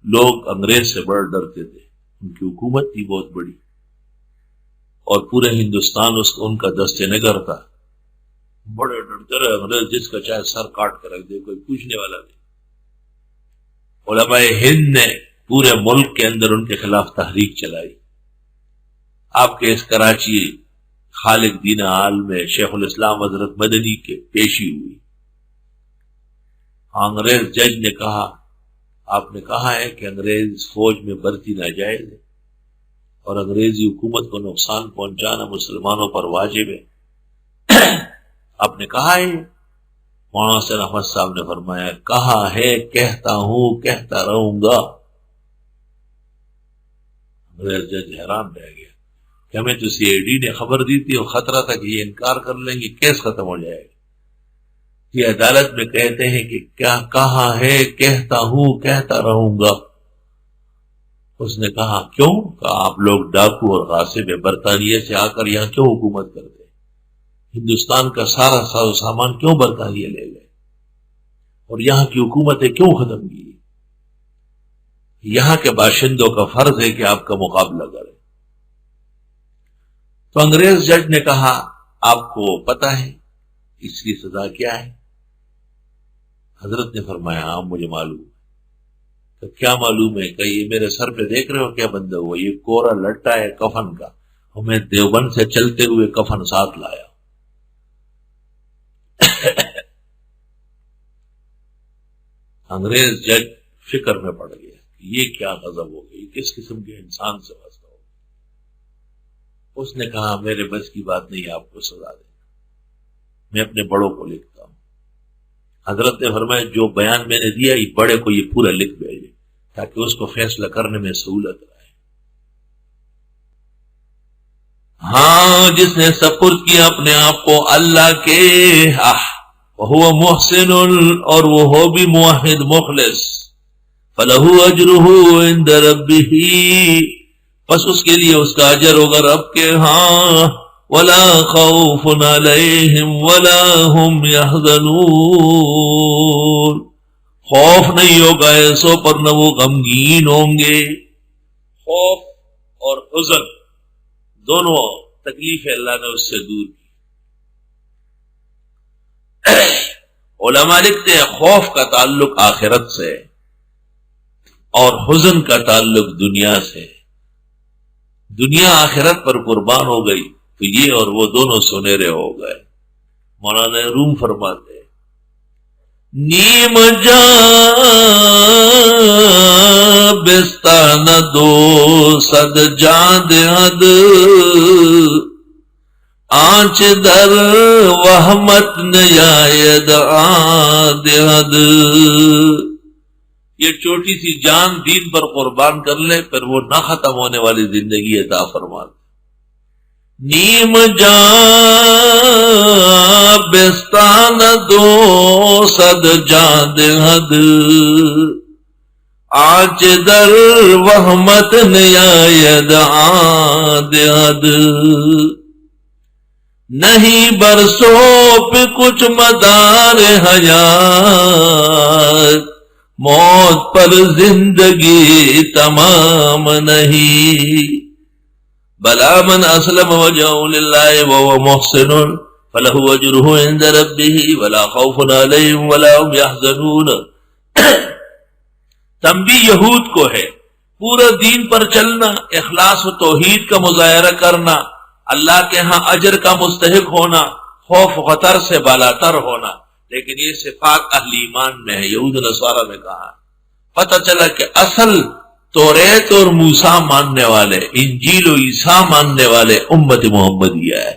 لوگ انگریز سے بڑا ڈرتے تھے، ان کی حکومت تھی بہت بڑی، اور پورے ہندوستان ان کا دست نگر تھا، بڑے ڈرتے رہے انگریز، جس کا چاہے سر کاٹ کر رکھ دے، کوئی پوچھنے والا نہیں۔ علماء ہند نے پورے ملک کے اندر ان کے خلاف تحریک چلائی۔ آپ کے اس کراچی خالق دین عال میں شیخ الاسلام حضرت مدنی کے پیشی ہوئی۔ انگریز جج نے کہا، آپ نے کہا ہے کہ انگریز فوج میں بھرتی ناجائز ہے اور انگریزی حکومت کو نقصان پہنچانا مسلمانوں پر واجب ہے، آپ نے کہا ہے؟ مولانا حسین احمد صاحب نے فرمایا، کہا ہے، کہتا ہوں، کہتا رہوں گا۔ انگریز جج حیران رہ گیا کہ ہمیں تو سی آئی ڈی نے خبر دی تھی اور خطرہ تھا کہ یہ انکار کر لیں گے، کیس ختم ہو جائے گا۔ یہ عدالت میں کہتے ہیں کہ کیا کہا ہے، کہتا ہوں، کہتا رہوں گا۔ اس نے کہا کیوں؟ کہا آپ لوگ ڈاکو اور غاصب برطانیہ سے آ کر یہاں کیوں حکومت کرتے؟ ہندوستان کا سارا ساز و سامان کیوں برطانیہ لے گئے اور یہاں کی حکومتیں کیوں ختم کی؟ یہاں کے باشندوں کا فرض ہے کہ آپ کا مقابلہ کریں۔ تو انگریز جج نے کہا، آپ کو پتا ہے اس کی سزا کیا ہے؟ حضرت نے فرمایا، ہاں مجھے معلوم ہے۔ تو کیا معلوم ہے؟ کہ یہ میرے سر پہ دیکھ رہے ہو کیا بندہ ہوا؟ یہ کورا لٹا ہے کفن کا، اور میں دیوبند سے چلتے ہوئے کفن ساتھ لایا۔ انگریز جج فکر میں پڑ گیا کہ یہ کیا غضب ہو گئی، کس قسم کے انسان سے واسطہ ہو گیا۔ اس نے کہا، میرے بس کی بات نہیں آپ کو سزا دینا، میں اپنے بڑوں کو لکھتا ہوں۔ حضرت نے فرمایا، جو بیان میں نے دیا یہ بڑے کو یہ پورا لکھ بھیجے تاکہ اس کو فیصلہ کرنے میں سہولت رہے۔ ہاں، جس نے سپرد کیا اپنے آپ کو اللہ کے، وہ محسن، اور وہ ہو بھی موحد مخلص، فَلَهُ أَجْرُهُ عِنْدَ رَبِّهِ، پس اس کے لیے اس کا اجر ہوگا رب کے ہاں، وَلَا خَوْفٌ عَلَيْهِمْ وَلَا هُمْ يَحْزَنُونَ، خوف نہیں ہوگا ایسوں پر نہ وہ غمگین ہوں گے۔ خوف اور حزن دونوں تکلیف اللہ نے اس سے دور کی۔ علماء لکھتے ہیں خوف کا تعلق آخرت سے اور حزن کا تعلق دنیا سے۔ دنیا آخرت پر قربان ہو گئی تو یہ اور وہ دونوں سنہرے ہو گئے۔ مولانا روم فرماتے ہیں، نیم جاں بستان دو صد جاں دہد، آنچ در وحمت نیاید آدہد، یہ چھوٹی سی جان دین پر قربان کر لے پھر وہ نہ ختم ہونے والی زندگی عطا فرما دے۔ نیم جان بستان دو صد جان دہد، آنچ در وحمت نیاید آدہد، نہیں برسوں پہ کچھ مدار حیات، موت پر زندگی تمام نہیں، بلا من اسلم وجہہ للہ وهو محسن فلہ اجرہ عند ربہ ولا خوف علیہم ولا هم یحزنون۔ تنبیہ یہود کو ہے، پورا دین پر چلنا، اخلاص و توحید کا مظاہرہ کرنا، اللہ کے ہاں اجر کا مستحق ہونا، خوف و خطر سے بالاتر ہونا، لیکن یہ صفات اہل ایمان میں ہے۔ یہود و نصارہ نے کہا، پتہ چلا کہ اصل توریت اور موسیٰ ماننے والے، انجیل و عیسیٰ ماننے والے امت محمدیہ ہے۔